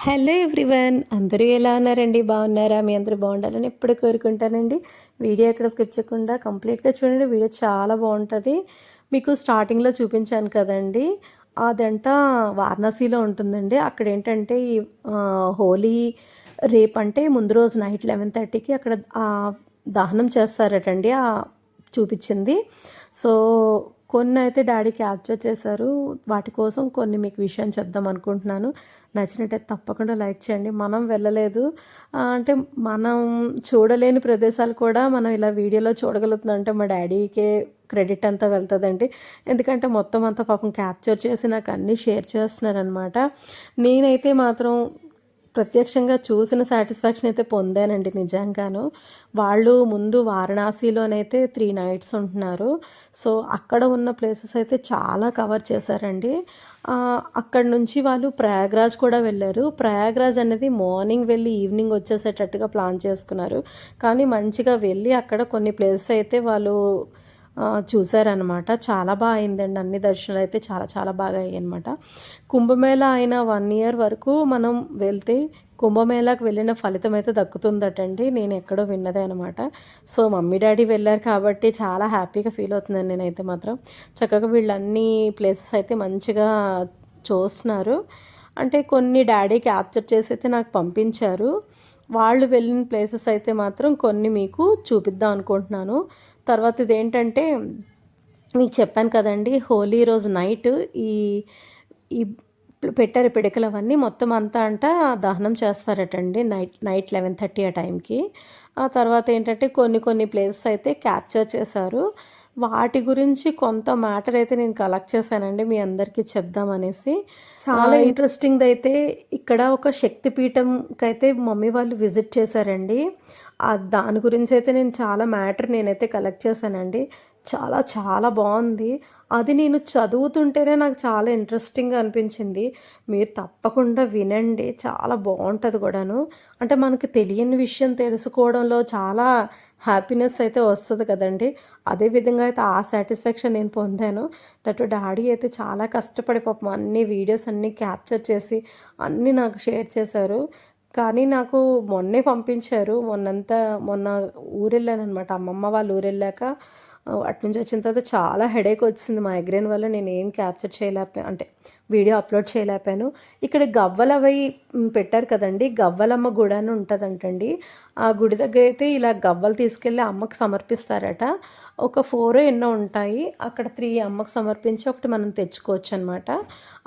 Hello everyone, అందరూ ఎలా ఉన్నారండి? బాగున్నారా? మీ అందరూ బాగుండాలని ఎప్పుడు కోరుకుంటానండి. వీడియో ఎక్కడ స్కిప్ చేయకుండా కంప్లీట్గా చూడండి. వీడియో చాలా బాగుంటుంది. మీకు స్టార్టింగ్లో చూపించాను కదండి, అదంతా వారణాసిలో ఉంటుందండి. అక్కడ ఏంటంటే ఈ హోలీ రేపంటే ముందు రోజు నైట్ 11:30కి అక్కడ దహనం చేస్తారటండి. చూపించింది. సో కొన్ని అయితే డాడీ క్యాప్చర్ చేశారు. వాటి కోసం కొన్ని మీకు విషయం చెప్దాం అనుకుంటున్నాను. నచ్చినట్టయితే తప్పకుండా లైక్ చేయండి. మనం వెళ్ళలేదు అంటే మనం చూడలేని ప్రదేశాలు కూడా మనం ఇలా వీడియోలో చూడగలుగుతున్నాం అంటే మా డాడీకే క్రెడిట్ అంతా వెళ్తుందండి. ఎందుకంటే మొత్తం అంతా పాపం క్యాప్చర్ చేసి నాకు అన్నీ షేర్ చేస్తున్నారనమాట. నేనైతే మాత్రం ప్రత్యక్షంగా చూసిన సాటిస్ఫాక్షన్ అయితే పొందానండి నిజంగాను. వాళ్ళు ముందు వారణాసిలోనైతే 3 నైట్స్ ఉంటున్నారు. సో అక్కడ ఉన్న ప్లేసెస్ అయితే చాలా కవర్ చేశారండి. అక్కడ నుంచి వాళ్ళు ప్రయాగ్రాజ్ కూడా వెళ్ళారు. ప్రయాగ్రాజ్ అనేది మార్నింగ్ వెళ్ళి ఈవినింగ్ వచ్చేసేటట్టుగా ప్లాన్ చేసుకున్నారు. కానీ మంచిగా వెళ్ళి అక్కడ కొన్ని ప్లేసెస్ అయితే వాళ్ళు చూసారనమాట. చాలా బాగా అయిందండి. అన్ని దర్శనాలు అయితే చాలా చాలా బాగా అయ్యాయి అనమాట. కుంభమేళా అయిన 1 ఇయర్ వరకు మనం వెళ్తే కుంభమేళాకు వెళ్ళిన ఫలితం అయితే దక్కుతుందటండి. నేను ఎక్కడో విన్నదే అనమాట. సో మమ్మీ డాడీ వెళ్ళారు కాబట్టి చాలా హ్యాపీగా ఫీల్ అవుతుందండి నేనైతే మాత్రం. చక్కగా వీళ్ళన్ని ప్లేసెస్ అయితే మంచిగా చూస్తున్నారు. అంటే కొన్ని డాడీ క్యాప్చర్ చేసి అయితే నాకు పంపించారు. వాళ్ళు వెళ్ళిన ప్లేసెస్ అయితే మాత్రం కొన్ని మీకు చూపిద్దాం అనుకుంటున్నాను. తర్వాత ఇదేంటంటే మీకు చెప్పాను కదండి, హోలీ రోజు నైట్ ఈ ఈ పెట్టారు పిడకలు అవన్నీ మొత్తం అంతా దహనం చేస్తారటండి నైట్ 11:30 ఆ టైంకి. ఆ తర్వాత ఏంటంటే కొన్ని ప్లేసెస్ అయితే క్యాప్చర్ చేశారు. వాటి గురించి కొంత మ్యాటర్ అయితే నేను కలెక్ట్ చేశానండి మీ అందరికీ చెప్దామనేసి. చాలా ఇంట్రెస్టింగ్ అయితే ఇక్కడ ఒక శక్తిపీఠంకి అయితే మమ్మీ వాళ్ళు విజిట్ చేశారండి. దాని గురించి అయితే నేను చాలా మ్యాటర్ నేనైతే కలెక్ట్ చేశానండి. చాలా చాలా బాగుంది. అది నేను చదువుతుంటేనే నాకు చాలా ఇంట్రెస్టింగ్గా అనిపించింది. మీరు తప్పకుండా వినండి, చాలా బాగుంటుంది కూడాను. అంటే మనకు తెలియని విషయం తెలుసుకోవడంలో చాలా హ్యాపీనెస్ అయితే వస్తుంది కదండి. అదేవిధంగా అయితే ఆ సాటిస్ఫాక్షన్ నేను పొందాను. దట్ డాడీ అయితే చాలా కష్టపడి పాపం అన్ని వీడియోస్ అన్నీ క్యాప్చర్ చేసి అన్నీ నాకు షేర్ చేశారు. కానీ నాకు మొన్నే పంపించారు. మొన్న ఊరెళ్ళానమాట. అమ్మమ్మ వాళ్ళు ఊరెళ్ళాక అటు నుంచి వచ్చిన తర్వాత చాలా హెడేక్ వచ్చింది. మైగ్రేన్ వల్ల నేను ఏం క్యాప్చర్ అంటే వీడియో అప్లోడ్ చేయలేకపోయాను. ఇక్కడ గవ్వలవి పెట్టారు కదండి, గవ్వలమ్మ గుడి అని ఉంటుందంటండి. ఆ గుడి దగ్గర అయితే ఇలా గవ్వలు తీసుకెళ్ళి అమ్మకి సమర్పిస్తారట. ఒక 4 ఎన్నో ఉంటాయి. అక్కడ 3 అమ్మకు సమర్పించి ఒకటి మనం తెచ్చుకోవచ్చు అనమాట.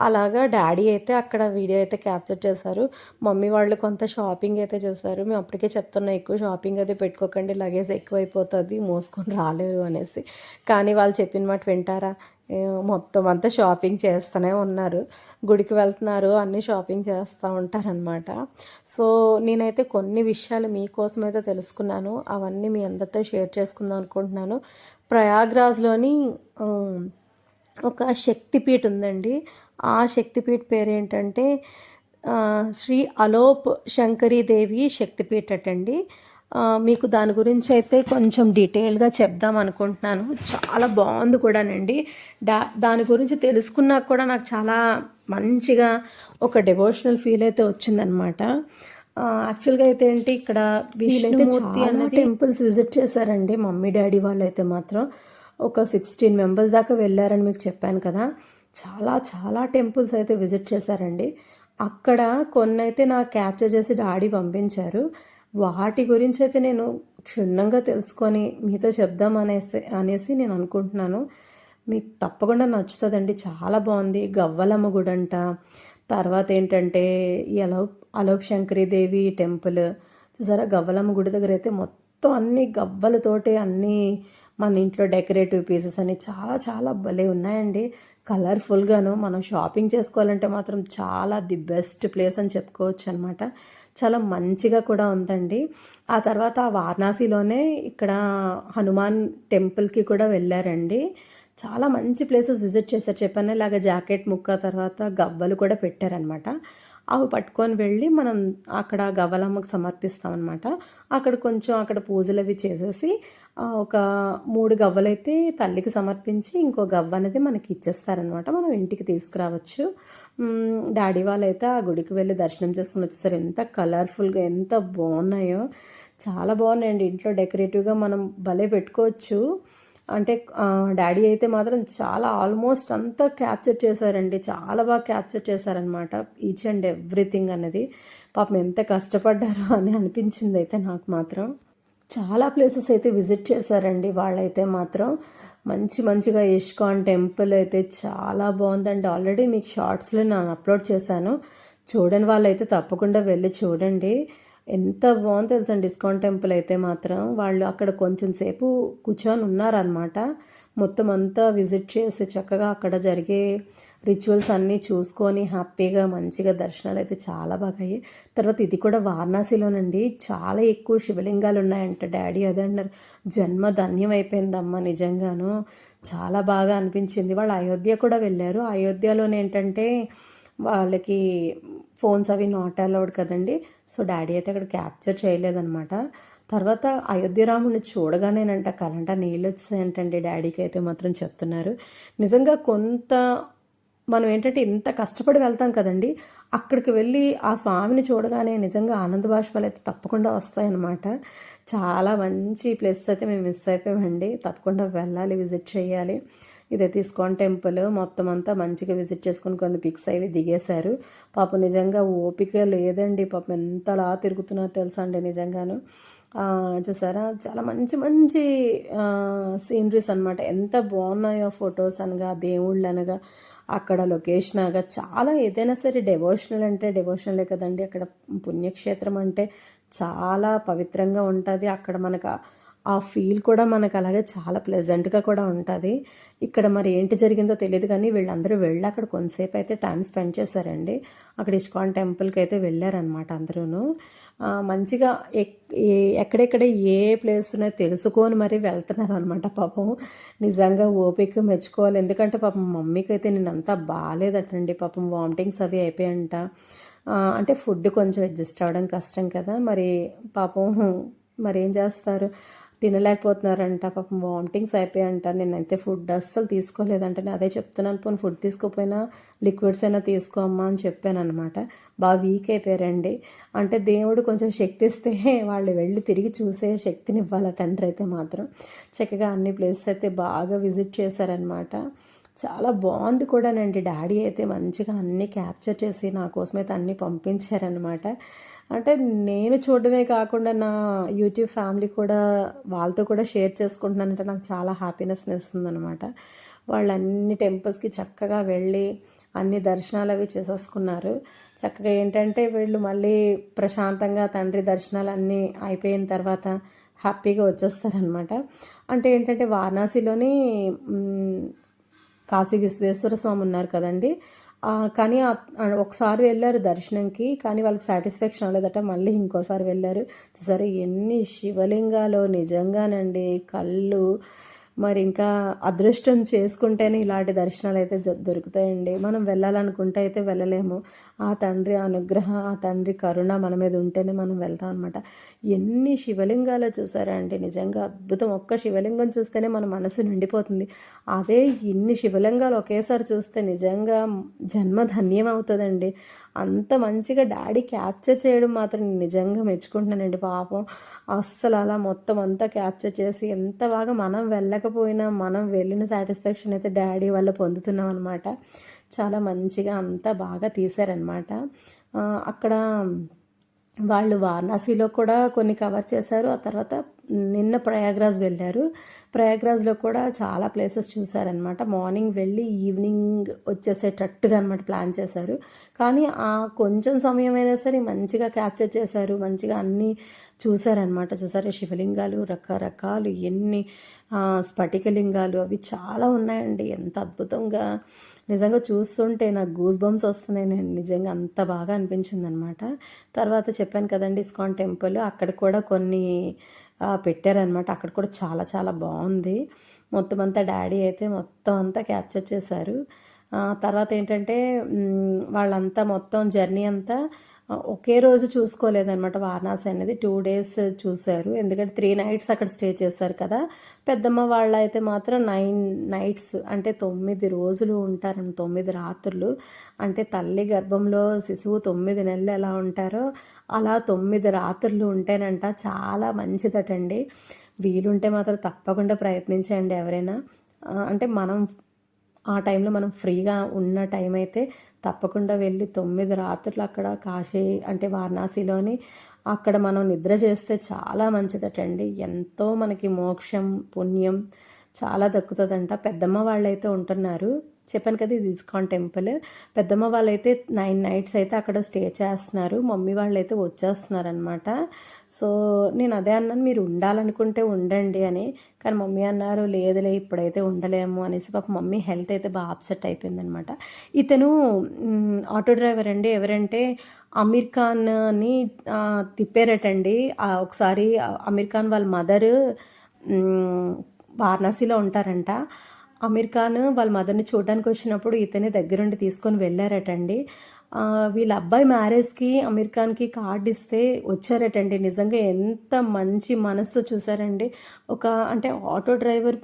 అలాగా డాడీ అయితే అక్కడ వీడియో అయితే క్యాప్చర్ చేశారు. మమ్మీ వాళ్ళు కొంత షాపింగ్ అయితే చేశారు. మేము అప్పటికే చెప్తున్నాం ఎక్కువ షాపింగ్ అయితే పెట్టుకోకండి, లగేజ్ ఎక్కువైపోతుంది, మోసుకొని రాలేరు అనేసి. కానీ వాళ్ళు చెప్పిన మాట వింటారా? మొత్తం అంతా షాపింగ్ చేస్తూనే ఉన్నారు. గుడికి వెళ్తున్నారు, అన్నీ షాపింగ్ చేస్తూ ఉంటారనమాట. సో నేనైతే కొన్ని విషయాలు మీకోసం అయితే తెలుసుకున్నాను. అవన్నీ మీ అందరితో షేర్ చేసుకుందాం అనుకుంటున్నాను. ప్రయాగ్రాజ్లోని ఒక శక్తిపీఠ ఉందండి. ఆ శక్తిపీఠ పేరు ఏంటంటే శ్రీ అలోప్ శంకరీదేవి శక్తిపీఠ అటండి. మీకు దాని గురించి అయితే కొంచెం డీటెయిల్గా చెప్దాం అనుకుంటున్నాను. చాలా బాగుంది కూడానండి. దాని గురించి తెలుసుకున్నాక కూడా నాకు చాలా మంచిగా ఒక డెవోషనల్ ఫీల్ అయితే వచ్చిందనమాట. యాక్చువల్గా అయితే ఏంటి, ఇక్కడ విష్ణుమూర్తి అనే టెంపుల్స్ విజిట్ చేశారండి మమ్మీ డాడీ వాళ్ళు అయితే మాత్రం. ఒక 16 మెంబర్స్ దాకా వెళ్ళారని మీకు చెప్పాను కదా. చాలా చాలా టెంపుల్స్ అయితే విజిట్ చేశారండి. అక్కడ కొన్ని అయితే నాకు క్యాప్చర్ చేసి డాడీ పంపించారు. వాటి గురించి అయితే నేను క్షుణ్ణంగా తెలుసుకొని మీతో చెప్దాం అనేసి నేను అనుకుంటున్నాను. మీకు తప్పకుండా నచ్చుతుందండి. చాలా బాగుంది. గవ్వలమ్మ గుడి అంట. తర్వాత ఏంటంటే ఈ అలోప్ శంకరీదేవి టెంపుల్ చూసారా. గవ్వలమ్మ గుడి దగ్గర అయితే మొత్తం అన్ని గవ్వలతోటి అన్నీ మన ఇంట్లో డెకరేటివ్ పీసెస్ అని చాలా చాలా భలే ఉన్నాయండి. కలర్ఫుల్గాను. మనం షాపింగ్ చేసుకోవాలంటే మాత్రం చాలా ది బెస్ట్ ప్లేస్ అని చెప్పుకోవచ్చు అనమాట. చాలా మంచిగా కూడా ఉందండి. ఆ తర్వాత వారణాసిలోనే ఇక్కడ హనుమాన్ టెంపుల్కి కూడా వెళ్ళారండి. చాలా మంచి ప్లేసెస్ విజిట్ చేశారు. చెప్పాను ఇలాగ జాకెట్ ముక్క తర్వాత గవ్వలు కూడా పెట్టారనమాట. అవి పట్టుకొని వెళ్ళి మనం అక్కడ గవ్వలమ్మకు సమర్పిస్తామన్నమాట. అక్కడ పూజలు అవి చేసేసి ఒక 3 గవ్వలైతే తల్లికి సమర్పించి ఇంకో గవ్వ అనేది మనకి ఇచ్చేస్తారనమాట. మనం ఇంటికి తీసుకురావచ్చు. డాడీ వాళ్ళైతే ఆ గుడికి వెళ్ళి దర్శనం చేసుకుని వచ్చేసారు. ఎంత కలర్ఫుల్గా ఎంత బాగున్నాయో, చాలా బాగున్నాయండి. ఇంట్లో డెకరేటివ్గా మనం భలే పెట్టుకోవచ్చు. అంటే డాడీ అయితే మాత్రం చాలా ఆల్మోస్ట్ అంతా క్యాప్చర్ చేశారండి. చాలా బాగా క్యాప్చర్ చేశారనమాట ఈచ్ అండ్ ఎవ్రీథింగ్ అనేది. పాపం ఎంత కష్టపడ్డారో అని అనిపించింది అయితే నాకు మాత్రం. చాలా ప్లేసెస్ అయితే విజిట్ చేశారండి వాళ్ళైతే మాత్రం. మంచిగా ఇస్కాన్ టెంపుల్ అయితే చాలా బాగుందండి. ఆల్రెడీ మీకు షార్ట్స్లో నేను అప్లోడ్ చేశాను. చూడని వాళ్ళైతే తప్పకుండా వెళ్ళి చూడండి. ఎంత బాగుంది తెలుసండి ఇస్కాన్ టెంపుల్ అయితే మాత్రం. వాళ్ళు అక్కడ కొంచెం సేపు కూర్చొని ఉన్నారనమాట. మొత్తం అంతా విజిట్ చేసి చక్కగా అక్కడ జరిగే రిచువల్స్ అన్నీ చూసుకొని హ్యాపీగా మంచిగా దర్శనాలు అయితే చాలా బాగా అయ్యాయి. తర్వాత ఇది కూడా వారణాసిలోనండి. చాలా ఎక్కువ శివలింగాలు ఉన్నాయంట. డాడీ అదే అన్నారు, జన్మ ధన్యం అయిపోయిందమ్మా నిజంగాను. చాలా బాగా అనిపించింది. వాళ్ళు అయోధ్య కూడా వెళ్ళారు. అయోధ్యలోనేంటంటే వాళ్ళకి ఫోన్స్ అవి నాట్ అలౌడ్ కదండి. సో డాడీ అయితే అక్కడ క్యాప్చర్ చేయలేదన్నమాట. తర్వాత అయోధ్య రాముడిని చూడగానేనంట కలంట నీళ్ళు వచ్చాయంటండి డాడీకి అయితే మాత్రం చెప్తున్నారు. నిజంగా కొంత మనం ఏంటంటే ఇంత కష్టపడి వెళ్తాం కదండి, అక్కడికి వెళ్ళి ఆ స్వామిని చూడగానే నిజంగా ఆనంద బాష్పాలు అయితే తప్పకుండా వస్తాయన్నమాట. చాలా మంచి ప్లేసెస్ అయితే మేము మిస్ అయిపోయామండి. తప్పకుండా వెళ్ళాలి, విజిట్ చేయాలి. ఇదైతే ఇస్కాన్ టెంపుల్ మొత్తం అంతా మంచిగా విజిట్ చేసుకుని కొన్ని పిక్స్ అవి దిగేశారు. పాపం నిజంగా ఓపిక లేదండి. పాపం ఎంతలా తిరుగుతున్నారో తెలుసా అండి నిజంగాను. చూసారా చాలా మంచి సీనరీస్ అనమాట. ఎంత బాగున్నాయో ఫొటోస్ అనగా, దేవుళ్ళు అనగా, అక్కడ లొకేషన్ అనగా చాలా ఏదైనా సరే డెవోషనల్ అంటే డెవోషనలే కదండి. అక్కడ పుణ్యక్షేత్రం అంటే చాలా పవిత్రంగా ఉంటుంది. అక్కడ మనకు ఆ ఫీల్ కూడా మనకు అలాగే చాలా ప్లెజెంట్గా కూడా ఉంటుంది. ఇక్కడ మరి ఏంటి జరిగిందో తెలియదు కానీ వీళ్ళందరూ వెళ్ళి అక్కడ కొంతసేపు అయితే టైం స్పెండ్ చేశారండి. అక్కడ ఇస్కాన్ టెంపుల్కి అయితే వెళ్ళారనమాట అందరూ. మంచిగా ఎక్కడెక్కడ ఏ ప్లేస్ ఉన్నాయో తెలుసుకొని మరీ వెళ్తున్నారు అనమాట. పాపం నిజంగా ఓపిక మెచ్చుకోవాలి. ఎందుకంటే పాపం మమ్మీకి అయితే నేను అంతా బాగాలేదటండి. పాపం వామిటింగ్స్ అవి అయిపోయాయంట. అంటే ఫుడ్ కొంచెం అడ్జస్ట్ అవ్వడం కష్టం కదా మరి. పాపం మరి ఏం చేస్తారు, తినలేకపోతున్నారంట. పాపం వామిటింగ్స్ అయిపోయాయంట. నేనైతే ఫుడ్ అస్సలు తీసుకోలేదంట. నేను అదే చెప్తున్నాను, పోనీ ఫుడ్ తీసుకోపోయినా లిక్విడ్స్ అయినా తీసుకోమ్మా అని చెప్పాను అనమాట. బాగా వీక్ అయిపోయారండి. అంటే దేవుడు కొంచెం శక్తి ఇస్తే వాళ్ళు వెళ్ళి తిరిగి చూసే శక్తిని ఇవ్వాలి తండ్రి అయితే మాత్రం. చక్కగా అన్ని ప్లేసెస్ అయితే బాగా విజిట్ చేశారనమాట. చాలా బాగుంది కూడానండి. డాడీ అయితే మంచిగా అన్నీ క్యాప్చర్ చేసి నా కోసమైతే అన్నీ పంపించారనమాట. అంటే నేను చూడడమే కాకుండా నా యూట్యూబ్ ఫ్యామిలీ కూడా వాళ్ళతో కూడా షేర్ చేసుకుంటున్నానంటే నాకు చాలా హ్యాపీనెస్ని ఇస్తుందనమాట. వాళ్ళు అన్ని టెంపుల్స్కి చక్కగా వెళ్ళి అన్ని దర్శనాలు అవి చేసేసుకున్నారు. చక్కగా ఏంటంటే వీళ్ళు మళ్ళీ ప్రశాంతంగా తండ్రి దర్శనాలు అన్నీ అయిపోయిన తర్వాత హ్యాపీగా వచ్చేస్తారనమాట. అంటే ఏంటంటే వారణాసిలోని కాశీ విశ్వేశ్వర స్వామి ఉన్నారు కదండి. కానీ ఒకసారి వెళ్ళారు దర్శనంకి, కానీ వాళ్ళకి సాటిస్ఫాక్షన్ అవ్వలేదట. మళ్ళీ ఇంకోసారి వెళ్ళారు. చూసారు ఎన్ని శివలింగాలు నిజంగానండి. కళ్ళు మరి ఇంకా అదృష్టం చేసుకుంటేనే ఇలాంటి దర్శనాలు అయితే దొరుకుతాయండి. మనం వెళ్ళాలనుకుంటే అయితే వెళ్ళలేము. ఆ తండ్రి అనుగ్రహం, ఆ తండ్రి కరుణ మన మీద ఉంటేనే మనం వెళ్తాం అనమాట. ఎన్ని శివలింగాలు చూసారా అండి, నిజంగా అద్భుతం. ఒక్క శివలింగం చూస్తేనే మన మనసు నిండిపోతుంది. అదే ఇన్ని శివలింగాలు ఒకేసారి చూస్తే నిజంగా జన్మ ధన్యం అవుతుందండి. అంత మంచిగా డాడీ క్యాప్చర్ చేయడం మాత్రం నిజంగా మెచ్చుకుంటున్నానండి. పాపం అస్సలు అలా మొత్తం అంతా క్యాప్చర్ చేసి ఎంత బాగా మనం వెళ్ళకపోయినా మనం వెళ్ళిన సాటిస్ఫాక్షన్ అయితే డాడీ వల్ల పొందుతున్నాం అనమాట. చాలా మంచిగా అంతా బాగా తీశారనమాట. అక్కడ వాళ్ళు వారణాసిలో కూడా కొన్ని కవర్ చేశారు. ఆ తర్వాత నిన్న ప్రయాగ్రాజ్ వెళ్ళారు. ప్రయాగ్రాజ్లో కూడా చాలా ప్లేసెస్ చూసారనమాట. మార్నింగ్ వెళ్ళి ఈవినింగ్ వచ్చేసేటట్టుగా అనమాట ప్లాన్ చేశారు. కానీ ఆ కొంచెం సమయమైనా సరే మంచిగా క్యాప్చర్ చేశారు. మంచిగా అన్నీ చూసారనమాట. చూసారు శివలింగాలు రకరకాలు ఎన్ని స్ఫటికలింగాలు అవి చాలా ఉన్నాయండి. ఎంత అద్భుతంగా నిజంగా చూస్తుంటే నాకు గూస్ బంప్స్ వస్తున్నాయి. నేను నిజంగా అంత బాగా అనిపించింది అనమాట. తర్వాత చెప్పాను కదండి ఇస్కాన్ టెంపుల్, అక్కడ కూడా కొన్ని పెట్టారనమాట. అక్కడ కూడా చాలా చాలా బాగుంది. మొత్తం అంతా డాడీ అయితే మొత్తం అంతా క్యాప్చర్ చేశారు. తర్వాత ఏంటంటే వాళ్ళంతా మొత్తం జర్నీ అంతా ఒకే రోజు చూసుకోలేదన్నమాట. వారణాసి అనేది 2 డేస్ చూశారు. ఎందుకంటే 3 నైట్స్ అక్కడ స్టే చేశారు కదా. పెద్దమ్మ వాళ్ళైతే మాత్రం 9 నైట్స్ అంటే 9 రోజులు ఉంటారు, 9 రాత్రులు. అంటే తల్లి గర్భంలో శిశువు 9 నెలలు ఎలా ఉంటారో అలా 9 రాత్రులు ఉంటేనంట చాలా మంచిదటండి. వీలుంటే మాత్రం తప్పకుండా ప్రయత్నించండి ఎవరైనా. అంటే మనం ఆ టైంలో మనం ఫ్రీగా ఉన్న టైం అయితే తప్పకుండా వెళ్ళి 9 రాత్రులు అక్కడ కాశీ అంటే వారణాసిలోని అక్కడ మనం నిద్ర చేస్తే చాలా మంచిదటండి. ఎంతో మనకి మోక్షం పుణ్యం చాలా దక్కుతుందంట. పెద్దమ్మ వాళ్ళైతే ఉంటున్నారు, చెప్పాను కదా ఇది ఇస్కాన్ టెంపుల్. పెద్దమ్మ వాళ్ళైతే 9 నైట్స్ అయితే అక్కడ స్టే చేస్తున్నారు, మమ్మీ వాళ్ళైతే వచ్చేస్తున్నారనమాట. సో నేను అదే అన్నాను, మీరు ఉండాలనుకుంటే ఉండండి అని. కానీ మమ్మీ అన్నారు లేదులే ఇప్పుడైతే ఉండలేము అనేసి. పాప మమ్మీ హెల్త్ అయితే బాగా అప్సెట్ అయిపోయిందనమాట. ఇతను ఆటో డ్రైవర్ అండి. ఎవరంటే అమీర్ ఖాన్ని తిప్పారటండి. ఒకసారి అమీర్ ఖాన్ వాళ్ళ మదరు వారణాసిలో ఉంటారంట. అమీర్ ఖాన్ వాళ్ళ మదర్ని చూడడానికి వచ్చినప్పుడు ఇతనే దగ్గరుండి తీసుకొని వెళ్ళారటండి. వీళ్ళ అబ్బాయి మ్యారేజ్కి అమీర్ ఖాన్కి కార్డు ఇస్తే వచ్చారటండి. నిజంగా ఎంత మంచి మనస్సు చూసారండి. అంటే ఆటో డ్రైవర్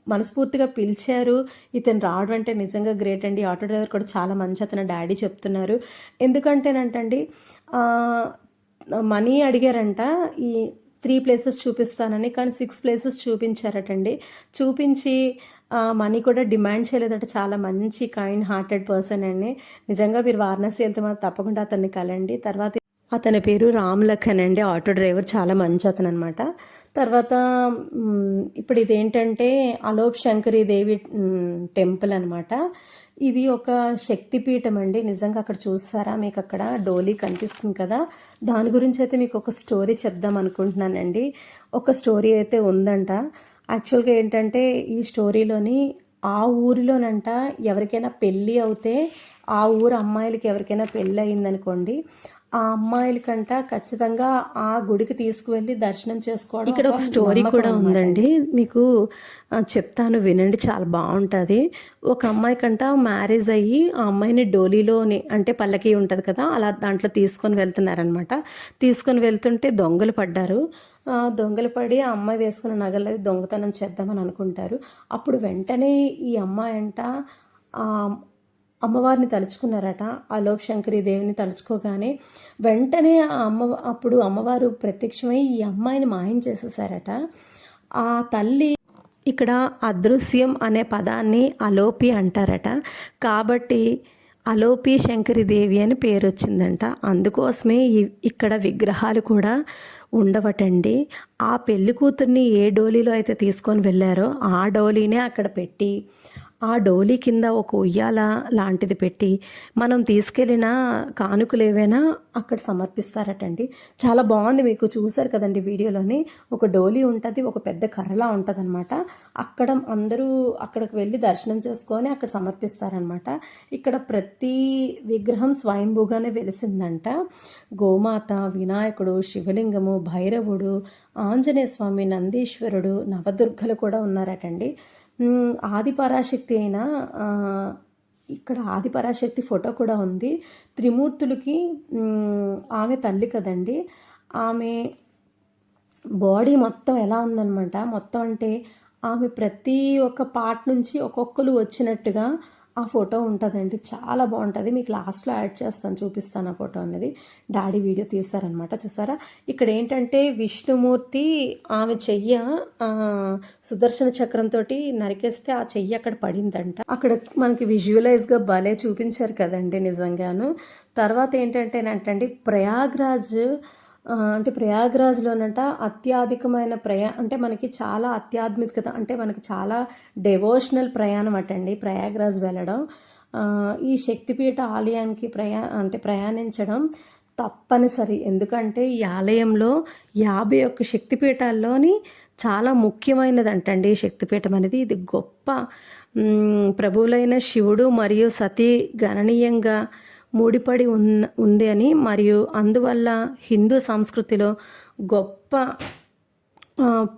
మనస్ఫూర్తిగా పిలిచారు. ఇతను రావడం అంటే నిజంగా గ్రేట్ అండి. ఆటో డ్రైవర్ కూడా చాలా మంచి అతను డాడీ చెప్తున్నారు. ఎందుకంటేనంటండి మనీ అడిగారంట ఈ 3 ప్లేసెస్ చూపిస్తానని, కానీ 6 ప్లేసెస్ చూపించారటండి. చూపించి మనీ కూడా డిమాండ్ చేయలేదట. చాలా మంచి కైండ్ హార్టెడ్ పర్సన్ అండి. నిజంగా మీరు వారణాసి వెళ్తే మాత్రం తప్పకుండా అతన్ని కలండి. తర్వాత అతని పేరు రామ్ లఖన్ అండి. ఆటో డ్రైవర్ చాలా మంచి అతను అనమాట. తర్వాత ఇప్పుడు ఇదేంటంటే అలోప్ శంకరి దేవి టెంపుల్ అనమాట. ఇది ఒక శక్తిపీఠం అండి. నిజంగా అక్కడ చూస్తారా, మీకు అక్కడ డోలీ కనిపిస్తుంది కదా, దాని గురించి అయితే మీకు ఒక స్టోరీ చెప్దాం అనుకుంటున్నానండి. ఒక స్టోరీ అయితే ఉందంట. యాక్చువల్గా ఏంటంటే ఈ స్టోరీలోని ఆ ఊరిలోనంట ఎవరికైనా పెళ్ళి అవుతే, ఆ ఊరు అమ్మాయిలకి ఎవరికైనా పెళ్ళి అయిందనుకోండి, ఆ అమ్మాయిలకంట ఖచ్చితంగా ఆ గుడికి తీసుకువెళ్ళి దర్శనం చేసుకోవడం. ఇక్కడ ఒక స్టోరీ కూడా ఉందండి, మీకు చెప్తాను వినండి, చాలా బాగుంటుంది. ఒక అమ్మాయికంట మ్యారేజ్ అయ్యి ఆ అమ్మాయిని డోలీలోని అంటే పల్లకి ఉంటుంది కదా, అలా దాంట్లో తీసుకొని వెళ్తున్నారనమాట. తీసుకొని వెళ్తుంటే దొంగలు పడ్డారు. దొంగలు పడి ఆ అమ్మాయి వేసుకున్న నగలు దొంగతనం చేద్దామని అనుకుంటారు. అప్పుడు వెంటనే ఈ అమ్మాయి అంట అమ్మవారిని తలుచుకున్నారట. అలోప్ శంకరి దేవిని తలుచుకోగానే వెంటనే అప్పుడు అమ్మవారు ప్రత్యక్షమై ఈ అమ్మాయిని మాయం చేసేసారట. ఆ తల్లి ఇక్కడ అదృశ్యం అనే పదాన్ని అలోపి అంటారట. కాబట్టి అలోపి శంకరి దేవి అని పేరు వచ్చిందంట. అందుకోసమే ఇక్కడ విగ్రహాలు కూడా ఉండవటండి. ఆ పెళ్లి కూతుర్ని ఏ డోలీలో అయితే తీసుకొని వెళ్ళారో ఆ డోలీనే అక్కడ పెట్టి, ఆ డోలీ కింద ఒక ఉయ్యాల లాంటిది పెట్టి మనం తీసుకెళ్ళిన కానుకలు ఏవైనా అక్కడ సమర్పిస్తారటండి. చాలా బాగుంది, మీకు చూసారు కదండి వీడియోలోని. ఒక డోలీ ఉంటుంది, ఒక పెద్ద కర్రలా ఉంటుంది అనమాట. అక్కడ అందరూ అక్కడికి వెళ్ళి దర్శనం చేసుకొని అక్కడ సమర్పిస్తారనమాట. ఇక్కడ ప్రతి విగ్రహం స్వయంభూగానే వెలిసిందంట. గోమాత, వినాయకుడు, శివలింగము, భైరవుడు, ఆంజనేయ స్వామి, నందీశ్వరుడు, నవదుర్గలు కూడా ఉన్నారటండి. ఆదిపరాశక్తి అయినా ఇక్కడ ఆదిపరాశక్తి ఫోటో కూడా ఉంది. త్రిమూర్తులకి ఆమె తల్లి కదండి. ఆమె బాడీ మొత్తం ఎలా ఉందన్నమాట, మొత్తం అంటే ఆమె ప్రతి ఒక్క పార్ట్ నుంచి ఒక్కొక్కరు వచ్చినట్టుగా ఆ ఫోటో ఉంటుందండి. చాలా బాగుంటుంది. మీకు లాస్ట్లో యాడ్ చేస్తాను, చూపిస్తాను ఆ ఫోటో అనేది. డాడీ వీడియో తీశారనమాట. చూసారా, ఇక్కడ ఏంటంటే విష్ణుమూర్తి ఆమె చెయ్య సుదర్శన చక్రంతో నరికేస్తే ఆ చెయ్యి అక్కడ పడిందంట. అక్కడ మనకి విజువలైజ్గా భలే చూపించారు కదండి నిజంగాను. తర్వాత ఏంటంటేనంటండి ప్రయాగ్రాజ్లోనంట అత్యధికమైన అంటే మనకి చాలా ఆధ్యాత్మికత, అంటే మనకి చాలా డెవోషనల్ ప్రయాణం అటండి ప్రయాగ్రాజ్ వెళ్ళడం. ఈ శక్తిపీఠ ఆలయానికి ప్రయాణించడం తప్పనిసరి. ఎందుకంటే ఈ ఆలయంలో 51 శక్తిపీఠాల్లోని చాలా ముఖ్యమైనది అంటండి ఈ శక్తిపీఠం అనేది. ఇది గొప్ప ప్రభువులైన శివుడు మరియు సతీ గణనీయంగా ముడిపడి ఉంది అని, మరియు అందువల్ల హిందూ సంస్కృతిలో గొప్ప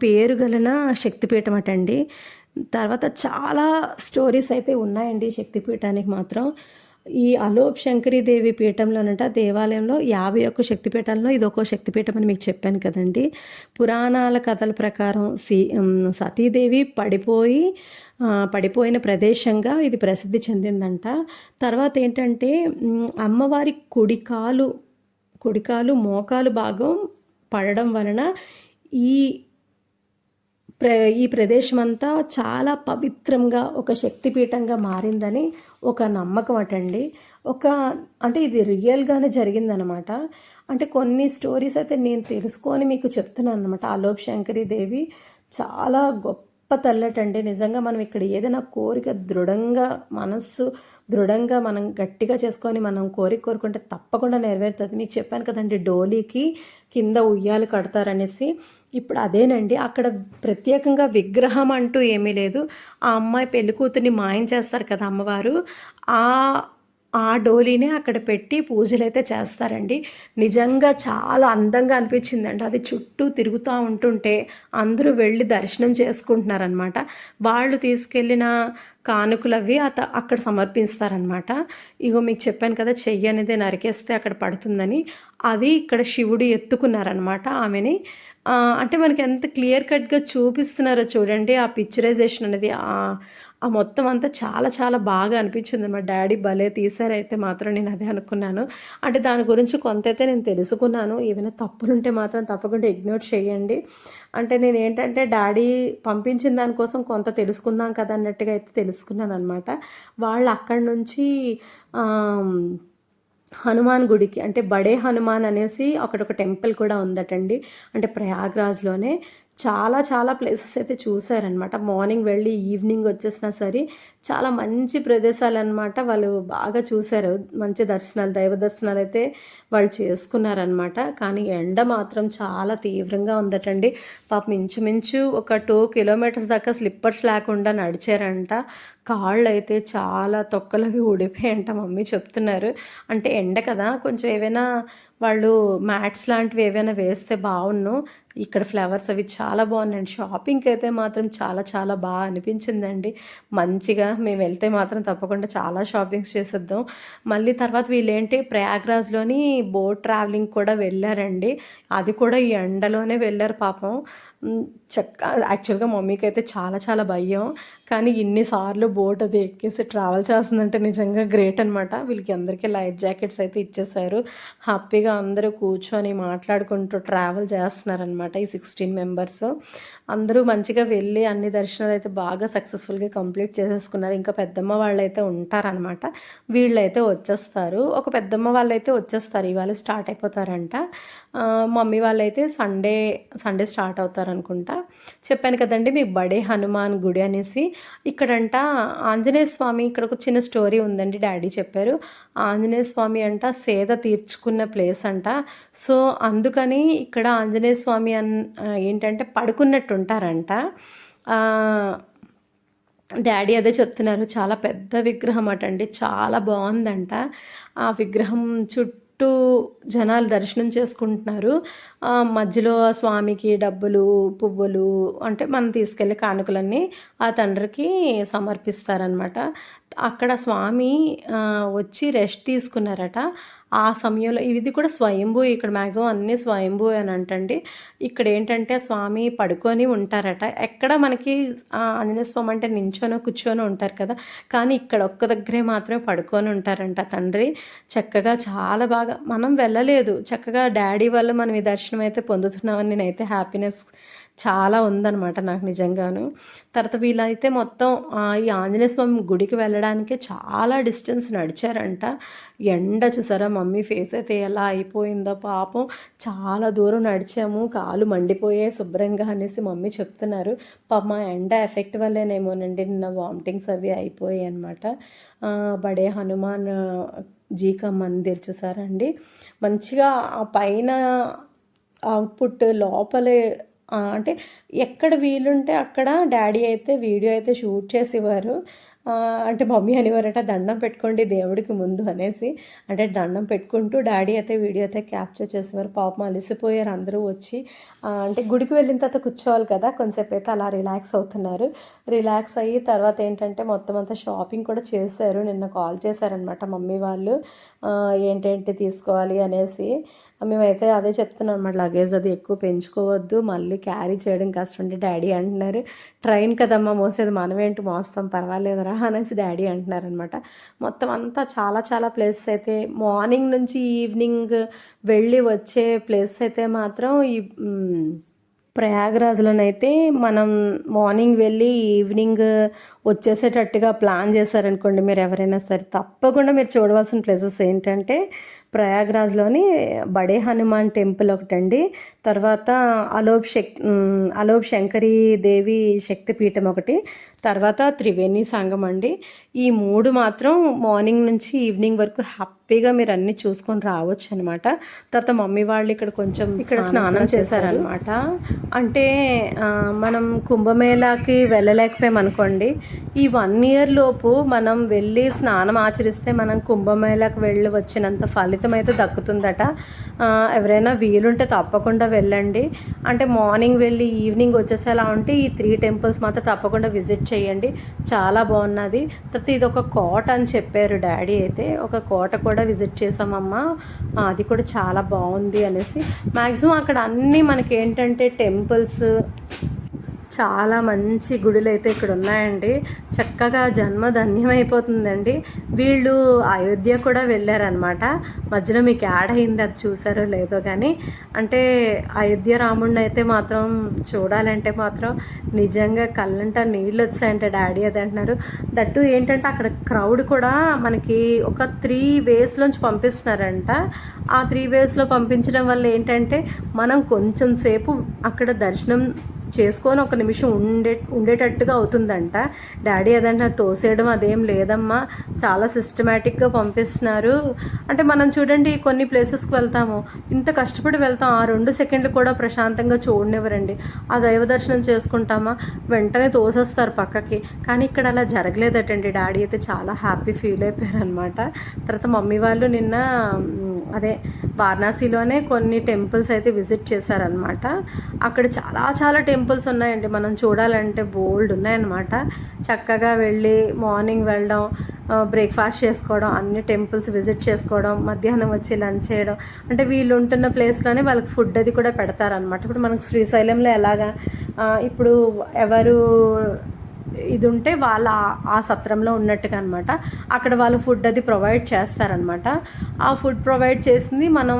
పేరు గలన శక్తిపీఠం అటండి. తర్వాత చాలా స్టోరీస్ అయితే ఉన్నాయండి శక్తిపీఠానికి మాత్రం. ఈ అలోప్ శంకరీదేవి పీఠంలోనంట దేవాలయంలో 51 శక్తిపీఠాల్లో ఇదొక శక్తిపీఠం అని మీకు చెప్పాను కదండి. పురాణాల కథల ప్రకారం సతీదేవి పడిపోయిన ప్రదేశంగా ఇది ప్రసిద్ధి చెందిందంట. తర్వాత ఏంటంటే అమ్మవారి కుడికాలు మోకాలు భాగం పడడం వలన ఈ ఈ ప్రదేశమంతా చాలా పవిత్రంగా ఒక శక్తిపీఠంగా మారిందని ఒక నమ్మకం అటండి. అంటే ఇది రియల్గానే జరిగిందనమాట. అంటే కొన్ని స్టోరీస్ అయితే నేను తెలుసుకొని మీకు చెప్తున్నాను అనమాట. అలోప్ శంకరీదేవి చాలా గొప్ప తల్లటండి. నిజంగా మనం ఇక్కడ ఏదైనా కోరిక మనస్సు దృఢంగా మనం గట్టిగా చేసుకొని మనం కోరుకుంటే తప్పకుండా నెరవేరుతుంది. మీకు చెప్పాను కదండి, డోలీకి కింద ఉయ్యాలు కడతారనేసి. ఇప్పుడు అదేనండి, అక్కడ ప్రత్యేకంగా విగ్రహం అంటూ ఏమీ లేదు. ఆ అమ్మాయి పెళ్లి కూతుర్ని మాయం చేస్తారు కదా అమ్మవారు, ఆ డోలీనే అక్కడ పెట్టి పూజలు అయితే చేస్తారండి. నిజంగా చాలా అందంగా అనిపించిందండి. అది చుట్టూ తిరుగుతూ ఉంటుంటే అందరూ వెళ్ళి దర్శనం చేసుకుంటున్నారనమాట. వాళ్ళు తీసుకెళ్ళిన కానుకలు అవి అక్కడ సమర్పిస్తారనమాట. ఇగో మీకు చెప్పాను కదా, చెయ్యి అనేది నరికేస్తే అక్కడ పడుతుందని. అది ఇక్కడ శివుడు ఎత్తుకున్నారనమాట ఆమెని. అంటే మనకి ఎంత క్లియర్ కట్గా చూపిస్తున్నారో చూడండి. ఆ పిక్చరైజేషన్ అనేది ఆ మొత్తం అంతా చాలా చాలా బాగా అనిపించింది. మా డాడీ భలే తీశారైతే మాత్రం నేను అదే అనుకున్నాను. అంటే దాని గురించి కొంత అయితే నేను తెలుసుకున్నాను. ఏమైనా తప్పులుంటే మాత్రం తప్పకుండా ఇగ్నోర్ చేయండి. అంటే నేను ఏంటంటే డాడీ పంపించిన దానికోసం కొంత తెలుసుకుందాం కదా అన్నట్టుగా అయితే తెలుసుకున్నాను అనమాట. వాళ్ళు అక్కడి నుంచి హనుమాన్ గుడికి, అంటే బడే హనుమాన్ అనేసి అక్కడ ఒక టెంపుల్ కూడా ఉందటండి. అంటే ప్రయాగ్రాజ్లోనే చాలా చాలా ప్లేసెస్ అయితే చూసారనమాట. మార్నింగ్ వెళ్ళి ఈవినింగ్ వచ్చేసినా సరే చాలా మంచి ప్రదేశాలు అనమాట. వాళ్ళు బాగా చూశారు, మంచి దర్శనాలు, దైవ దర్శనాలు అయితే వాళ్ళు చేసుకున్నారనమాట. కానీ ఎండ మాత్రం చాలా తీవ్రంగా ఉందటండి. పాపం ఇంచుమించు ఒక 2 కిలోమీటర్స్ దాకా స్లిప్పర్స్ లేకుండా నడిచారంట. కాళ్ళు అయితే చాలా తొక్కలవి ఊడిపోయాయంట మమ్మీ చెప్తున్నారు. అంటే ఎండ కదా, కొంచెం ఏవైనా వాళ్ళు మ్యాట్స్ లాంటివి ఏవైనా వేస్తే బాగున్ను. ఇక్కడ ఫ్లవర్స్ అవి చాలా బాగున్నాయండి. షాపింగ్కి అయితే మాత్రం చాలా చాలా బాగా అనిపించిందండి. మంచిగా మేము వెళ్తే మాత్రం తప్పకుండా చాలా షాపింగ్స్ చేసేద్దాం. మళ్ళీ తర్వాత వీళ్ళేంటి ప్రయాగ్రాజ్లోని బోట్ ట్రావెలింగ్ కూడా వెళ్ళారండి. అది కూడా ఈ ఎండలోనే వెళ్ళారు పాపం. యాక్చువల్గా మమ్మీకి అయితే చాలా చాలా భయం, కానీ ఇన్నిసార్లు బోట్ అది ఎక్కేసి ట్రావెల్ చేస్తుందంటే నిజంగా గ్రేట్ అనమాట. వీళ్ళకి అందరికీ లైఫ్ జాకెట్స్ అయితే ఇచ్చేసారు. హ్యాపీగా అందరూ కూర్చొని మాట్లాడుకుంటూ ట్రావెల్ చేస్తున్నారనమాట. ఈ 16 మెంబర్స్ అందరూ మంచిగా వెళ్ళి అన్ని దర్శనాలు అయితే బాగా సక్సెస్ఫుల్గా కంప్లీట్ చేసేసుకున్నారు. ఇంకా పెద్దమ్మ వాళ్ళు అయితే ఉంటారనమాట. వీళ్ళైతే వచ్చేస్తారు. ఒక పెద్దమ్మ వాళ్ళు అయితే వచ్చేస్తారు, ఇవాళ స్టార్ట్ అయిపోతారంట. మమ్మీ వాళ్ళైతే సండే స్టార్ట్ అవుతారనుకుంటా. చెప్పాను కదండి మీకు బడే హనుమాన్ గుడి అనేసి. ఇక్కడంట ఆంజనేయ స్వామి, ఇక్కడ ఒక చిన్న స్టోరీ ఉందండి, డాడీ చెప్పారు. ఆంజనేయ స్వామి అంట సేద తీర్చుకున్న ప్లేస్ అంట. సో అందుకని ఇక్కడ ఆంజనేయ స్వామి ఏంటంటే పడుకున్నట్టు ఉంటారంట. డాడీ అదే చెప్తున్నారు. చాలా పెద్ద విగ్రహం అటండి, చాలా బాగుందంట. ఆ విగ్రహం చుట్టూ జనాలు దర్శనం చేసుకుంటున్నారు. మధ్యలో ఆ స్వామికి డబ్బులు, పువ్వులు, అంటే మనం తీసుకెళ్ళే కానుకలన్నీ ఆ తండ్రికి సమర్పిస్తారనమాట. అక్కడ స్వామి వచ్చి రెస్ట్ తీసుకున్నారట. ఆ సమయంలో ఇది కూడా స్వయంభూ, ఇక్కడ మ్యాక్సిమం అన్నీ స్వయంభూ అని అంటండి. ఇక్కడ ఏంటంటే స్వామి పడుకొని ఉంటారట. ఎక్కడ మనకి ఆంజనేయ స్వామి అంటే నించోనో కూర్చొనో ఉంటారు కదా, కానీ ఇక్కడ ఒక్క దగ్గరే మాత్రమే పడుకొని ఉంటారంట తండ్రి. చక్కగా చాలా బాగా, మనం వెళ్ళలేదు, చక్కగా డాడీ వల్ల మనం ఈ దర్శనం అయితే పొందుతున్నామని నేనైతే హ్యాపీనెస్ చాలా ఉందన్నమాట నాకు నిజంగాను. తర్వాత వీళ్ళైతే మొత్తం ఈ ఆంజనేయ స్వామి గుడికి వెళ్ళడానికే చాలా డిస్టెన్స్ నడిచారంట. ఎండ చూసారా, మమ్మీ ఫేస్ అయితే ఎలా అయిపోయిందో పాపం. చాలా దూరం నడిచాము, కాలు మండిపోయే శుభ్రంగా అనేసి మమ్మీ చెప్తున్నారు. పాప మా ఎండ ఎఫెక్ట్ వల్లేనేమోనండి నిన్న వామిటింగ్స్ అవి అయిపోయాయి అనమాట. బడే హనుమాన్ జీకా మందిర్ చూసారండి, మంచిగా ఆ పైన అవుట్పుట్ లోపలే, అంటే ఎక్కడ వీలుంటే అక్కడ డాడీ అయితే వీడియో అయితే షూట్ చేసేవారు. అంటే మమ్మీ అనేవారట దండం పెట్టుకోండి దేవుడికి ముందు అనేసి. అంటే దండం పెట్టుకుంటూ డాడీ అయితే వీడియో అయితే క్యాప్చర్ చేసేవారు. పాపం అలసిపోయారు అందరూ వచ్చి. అంటే గుడికి వెళ్ళిన తర్వాత కూర్చోవాలి కదా, కొంతసేపు అయితే అలా రిలాక్స్ అవుతున్నారు. రిలాక్స్ అయ్యి తర్వాత ఏంటంటే మొత్తం అంతా షాపింగ్ కూడా చేశారు. నిన్న కాల్ చేశారనమాట మమ్మీ వాళ్ళు, ఏంటేంటి తీసుకోవాలి అనేసి. మేమైతే అదే చెప్తున్నాం అనమాట, లగేజ్ అది ఎక్కువ పెంచుకోవద్దు, మళ్ళీ క్యారీ చేయడం కష్టం అంటే డాడీ అంటున్నారు, ట్రైన్ కదమ్మా మోసేది, మనమేంటి మోస్తాం పర్వాలేదురా అనేసి డాడీ అంటున్నారనమాట. మొత్తం అంతా చాలా చాలా ప్లేసెస్ అయితే మార్నింగ్ నుంచి ఈవినింగ్ వెళ్ళి వచ్చే ప్లేస్ అయితే మాత్రం ఈ ప్రయాగ్రాజ్లోనైతే మనం మార్నింగ్ వెళ్ళి ఈవినింగ్ వచ్చేసేటట్టుగా ప్లాన్ చేశారనుకోండి మీరు ఎవరైనా సరే, తప్పకుండా మీరు చూడవలసిన ప్లేసెస్ ఏంటంటే ప్రయాగ్రాజ్లోని బడే హనుమాన్ టెంపుల్ ఒకటండి, తర్వాత అలోబ్ శంకరీ దేవి శక్తిపీఠం ఒకటి, తర్వాత త్రివేణి సంగం అండి. ఈ 3 మాత్రం మార్నింగ్ నుంచి ఈవినింగ్ వరకు హ్యాపీగా మీరు అన్నీ చూసుకొని రావచ్చు అనమాట. తర్వాత మమ్మీ వాళ్ళు ఇక్కడ స్నానం చేశారనమాట. అంటే మనం కుంభమేళాకి వెళ్ళలేకపోయామనుకోండి, ఈ 1 ఇయర్ లోపు మనం వెళ్ళి స్నానం ఆచరిస్తే మనం కుంభమేళాకి వెళ్ళి వచ్చినంత ఫలితం అయితే దక్కుతుందట. ఎవరైనా వీలుంటే తప్పకుండా వెళ్ళండి. అంటే మార్నింగ్ వెళ్ళి ఈవినింగ్ వచ్చేసేలా ఉంటే ఈ 3 టెంపుల్స్ మాత్రం తప్పకుండా విజిట్ చేయండి, చాలా బాగున్నది. తర్వాత ఇది ఒక కోట అని చెప్పారు డాడీ అయితే, ఒక కోట కూడా విజిట్ చేసామమ్మా, అది కూడా చాలా బాగుంది అనేసి. మ్యాక్సిమం అక్కడ అన్నీ మనకి ఏంటంటే టెంపుల్స్, చాలా మంచి గుడులు అయితే ఇక్కడ ఉన్నాయండి. చక్కగా జన్మ ధన్యమైపోతుందండి. వీళ్ళు అయోధ్య కూడా వెళ్ళారనమాట. మధ్యలో మీకు యాడ్ అయింది, అది చూసారో లేదో కానీ. అంటే అయోధ్య రాముడిని అయితే మాత్రం చూడాలంటే మాత్రం నిజంగా కళ్ళంట నీళ్ళు వచ్చాయంటే డాడీ అది అంటున్నారు. దట్టు ఏంటంటే అక్కడ క్రౌడ్ కూడా మనకి ఒక 3 వేస్లోంచి పంపిస్తున్నారంట. ఆ 3 వేస్లో పంపించడం వల్ల ఏంటంటే మనం కొంచెం సేపు అక్కడ దర్శనం చేసుకొని 1 నిమిషం ఉండేటట్టుగా అవుతుందంట. డాడీ అదంటే తోసేయడం అదేం లేదమ్మా, చాలా సిస్టమేటిక్గా పంపిస్తున్నారు. అంటే మనం చూడండి కొన్ని ప్లేసెస్కి వెళ్తాము, ఇంత కష్టపడి వెళ్తాం, ఆ 2 సెకండ్లు కూడా ప్రశాంతంగా చూడనివ్వరండి. ఆ దైవ దర్శనం చేసుకుంటామా వెంటనే తోసేస్తారు పక్కకి. కానీ ఇక్కడ అలా జరగలేదటండి. డాడీ అయితే చాలా హ్యాపీ ఫీల్ అయిపోయారనమాట. తర్వాత మమ్మీ వాళ్ళు నిన్న అదే వారణాసిలోనే కొన్ని టెంపుల్స్ అయితే విజిట్ చేశారనమాట. అక్కడ చాలా చాలా టెంపుల్స్ ఉన్నాయండి, మనం చూడాలంటే బోల్డ్ ఉన్నాయన్నమాట. చక్కగా వెళ్ళి మార్నింగ్ వెళ్ళడం, బ్రేక్ఫాస్ట్ చేసుకోవడం, అన్ని టెంపుల్స్ విజిట్ చేసుకోవడం, మధ్యాహ్నం వచ్చి లంచ్ చేయడం. అంటే వీళ్ళు ఉంటున్న ప్లేస్లోనే వాళ్ళకి ఫుడ్ అది కూడా పెడతారనమాట. ఇప్పుడు మనకు శ్రీశైలంలో ఎలాగా ఇప్పుడు ఎవరు ఇది ఉంటే వాళ్ళ ఆ సత్రంలో ఉన్నట్టుగా అనమాట. అక్కడ వాళ్ళు ఫుడ్ అది ప్రొవైడ్ చేస్తారనమాట. ఆ ఫుడ్ ప్రొవైడ్ చేసింది మనం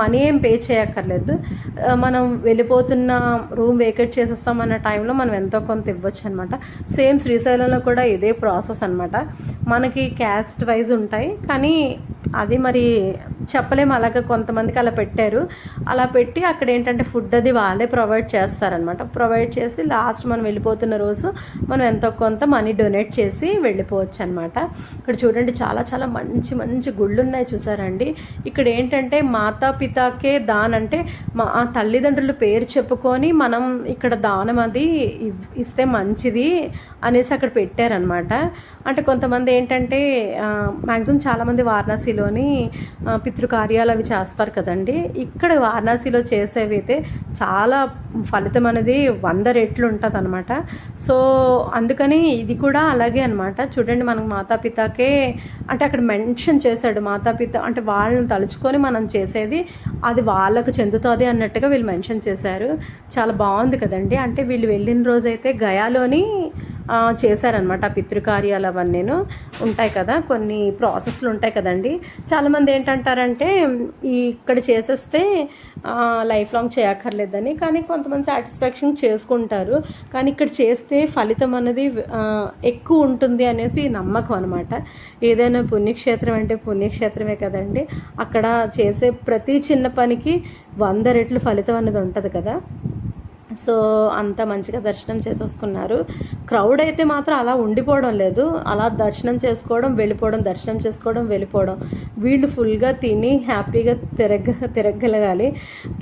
మనీ ఏం పే చేయక్కర్లేదు. మనం వెళ్ళిపోతున్న రూమ్ వేకేట్ చేసేస్తామన్న టైంలో మనం ఎంతో కొంత ఇవ్వచ్చు అనమాట. సేమ్ శ్రీశైలంలో కూడా ఇదే ప్రాసెస్ అనమాట. మనకి క్యాస్ట్ వైజ్ ఉంటాయి, కానీ అది మరి చెప్పలేము, అలాగే కొంతమందికి అలా పెట్టారు. అలా పెట్టి అక్కడ ఏంటంటే ఫుడ్ అది వాళ్ళే ప్రొవైడ్ చేస్తారనమాట. ప్రొవైడ్ చేసి లాస్ట్ మనం వెళ్ళిపోతున్న రోజు మనం ఎంతో కొంత మనీ డొనేట్ చేసి వెళ్ళిపోవచ్చు అనమాట. ఇక్కడ చూడండి చాలా చాలా మంచి మంచి గుళ్ళు ఉన్నాయి చూసారండి. ఇక్కడ ఏంటంటే మాతాపితాకే దాన్, అంటే మా తల్లిదండ్రుల పేరు చెప్పుకొని మనం ఇక్కడ దానం అది ఇస్తే మంచిది అనేసి అక్కడ పెట్టారనమాట. అంటే కొంతమంది ఏంటంటే మ్యాక్సిమం చాలామంది వారణాసిలోని పితృకార్యాలు అవి చేస్తారు కదండి. ఇక్కడ వారణాసిలో చేసేవి అయితే చాలా ఫలితం అనేది 100 రెట్లు ఉంటుంది అనమాట. సో అందుకని ఇది కూడా అలాగే అనమాట. చూడండి మనకు మాతాపితాకే అంటే అక్కడ మెన్షన్ చేశాడు, మాతాపిత అంటే వాళ్ళని తలుచుకొని మనం చేసేది అది వాళ్ళకు చెందుతుంది అన్నట్టుగా వీళ్ళు మెన్షన్ చేశారు. చాలా బాగుంది కదండి. అంటే వీళ్ళు వెళ్ళిన రోజైతే గయాలోని చేశారనమాట. ఆ పితృకార్యాలు అవన్నీ ఉంటాయి కదా, కొన్ని ప్రాసెస్లు ఉంటాయి కదండి. చాలామంది ఏంటంటారంటే ఇక్కడ చేసేస్తే లైఫ్ లాంగ్ చేయక్కర్లేదని, కానీ కొంతమంది సాటిస్ఫాక్షన్ చేసుకుంటారు. కానీ ఇక్కడ చేస్తే ఫలితం అనేది ఎక్కువ ఉంటుంది అనేసి నమ్మకం అనమాట. ఏదైనా పుణ్యక్షేత్రం అంటే పుణ్యక్షేత్రమే కదండి. అక్కడ చేసే ప్రతి చిన్న పనికి 100 రెట్లు ఫలితం అనేది ఉంటుంది కదా. సో అంత మంచిగా దర్శనం చేసేసుకున్నారు. క్రౌడ్ అయితే మాత్రం అలా ఉండిపోవడం లేదు, అలా దర్శనం చేసుకోవడం వెళ్ళిపోవడం, దర్శనం చేసుకోవడం వెళ్ళిపోవడం. వీళ్ళు ఫుల్గా తిని హ్యాపీగా తిరగగలగాలి.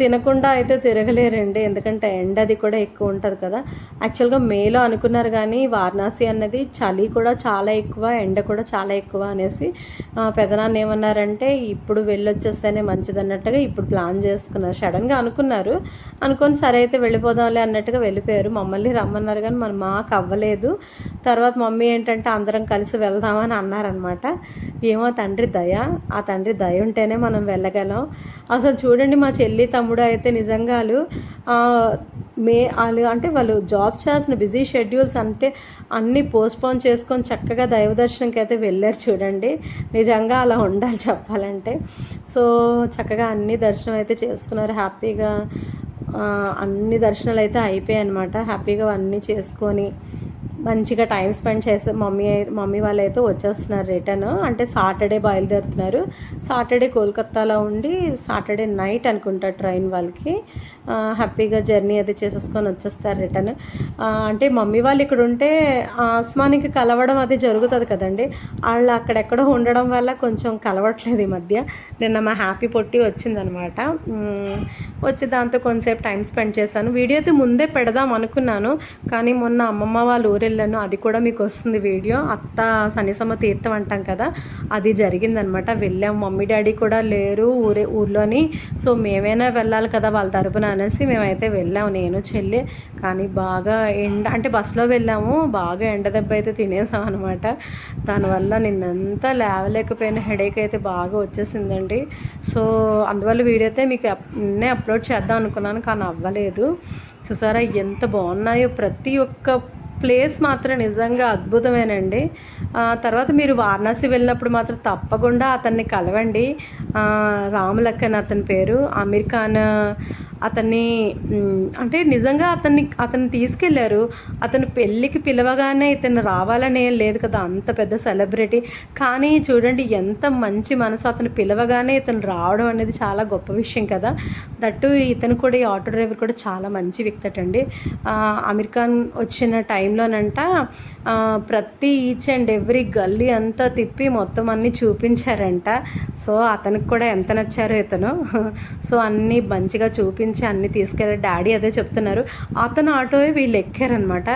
తినకుండా అయితే తిరగలేరండి, ఎందుకంటే ఎండ అది కూడా ఎక్కువ ఉంటుంది కదా. యాక్చువల్గా మేలో అనుకున్నారు కానీ వారణాసి అన్నది చలి కూడా చాలా ఎక్కువ, ఎండ కూడా చాలా ఎక్కువ అనేసి పెదనాన్న ఏమన్నారంటే ఇప్పుడు వెళ్ళొచ్చేస్తేనే మంచిది అన్నట్టుగా ఇప్పుడు ప్లాన్ చేసుకున్నారు. సడన్గా అనుకొని సరే అయితే వెళ్ళిపోదాంలే అన్నట్టుగా వెళ్ళిపోయారు. మమ్మల్ని రమ్మన్నారు కానీ మాకు అవ్వలేదు. తర్వాత మమ్మీ ఏంటంటే అందరం కలిసి వెళ్దామని అన్నారనమాట. ఏమో తండ్రి దయ, ఆ తండ్రి దయ ఉంటేనే మనం వెళ్ళగలం. అసలు చూడండి మా చెల్లి తమ్ముడు అయితే నిజంగా వాళ్ళు జాబ్స్ చేసిన బిజీ షెడ్యూల్స్ అంటే అన్నీ పోస్ట్పోన్ చేసుకొని చక్కగా దైవ దర్శనంకి అయితే వెళ్ళారు చూడండి. నిజంగా అలా ఉండాలి చెప్పాలంటే. సో చక్కగా అన్ని దర్శనం అయితే చేసుకున్నారు హ్యాపీగా. అన్ని దర్శనాలు అయితే అయిపోయాయి అనమాట. హ్యాపీగా అన్నీ చేసుకొని మంచిగా టైం స్పెండ్ చేస్తే మమ్మీ వాళ్ళు అయితే వచ్చేస్తున్నారు రిటర్న్. అంటే సాటర్డే బయలుదేరుతున్నారు. సాటర్డే కోల్కత్తాలో ఉండి సాటర్డే నైట్ అనుకుంటా ట్రైన్ వాళ్ళకి. హ్యాపీగా జర్నీ అది చేసేసుకొని వచ్చేస్తారు రిటర్న్. అంటే మమ్మీ వాళ్ళు ఇక్కడ ఉంటే ఆస్మానికి కలవడం అది జరుగుతుంది కదండి. వాళ్ళు అక్కడెక్కడో ఉండడం వల్ల కొంచెం కలవట్లేదు ఈ మధ్య. నిన్న మా హ్యాపీ పొట్టి వచ్చిందనమాట. వచ్చి దాంతో కొంతసేపు టైం స్పెండ్ చేశాను. వీడియో అయితే ముందే పెడదాం అనుకున్నాను, కానీ మొన్న అమ్మమ్మ వాళ్ళ ఊరు వెళ్ళాను, అది కూడా మీకు వస్తుంది వీడియో. అత్త శనిసమ్మ తీర్థం అంటాం కదా, అది జరిగిందనమాట. వెళ్ళాము, మమ్మీ డాడీ కూడా లేరు ఊర్లోని. సో మేమైనా వెళ్ళాలి కదా వాళ్ళ తరపున అనేసి మేమైతే వెళ్ళాము, నేను చెల్లి. కానీ బాగా అంటే బస్సులో వెళ్ళాము, బాగా ఎండ దెబ్బ అయితే తినేసాం అనమాట. దానివల్ల నిన్నంతా లేవలేకపోయిన హెడేక్ అయితే బాగా వచ్చేసిందండి. సో అందువల్ల వీడియో అయితే మీకు నిన్నే అప్లోడ్ చేద్దాం అనుకున్నాను, కానీ అవ్వలేదు. చూసారా ఎంత బాగున్నాయో, ప్రతి ఒక్క ప్లేస్ మాత్రం నిజంగా అద్భుతమేనండి. తర్వాత మీరు వారణాసి వెళ్ళినప్పుడు మాత్రం తప్పకుండా అతన్ని కలవండి. రాములక్కన్ అతని పేరు, అమీర్ ఖాన్ అతన్ని అంటే నిజంగా అతన్ని తీసుకెళ్లారు. అతను పెళ్ళికి పిలవగానే ఇతను రావాలని ఏం లేదు కదా, అంత పెద్ద సెలబ్రిటీ. కానీ చూడండి ఎంత మంచి మనసు, అతను పిలవగానే ఇతను రావడం అనేది చాలా గొప్ప విషయం కదా. దట్టు ఇతను కూడా, ఈ ఆటో డ్రైవర్ కూడా చాలా మంచి వ్యక్తి అటండి. అమీర్ ఖాన్ వచ్చిన టైంలోనంట ప్రతి ఈచ్ అండ్ ఎవ్రీ గల్లీ అంతా తిప్పి మొత్తం అన్నీ చూపించారంట. సో అతనికి కూడా ఎంత నచ్చారో ఇతను. సో అన్నీ మంచిగా చూపించి అన్నీ తీసుకెళ్ళి డాడీ అదే చెప్తున్నారు. అతను ఆటోయే వీళ్ళు ఎక్కారనమాట.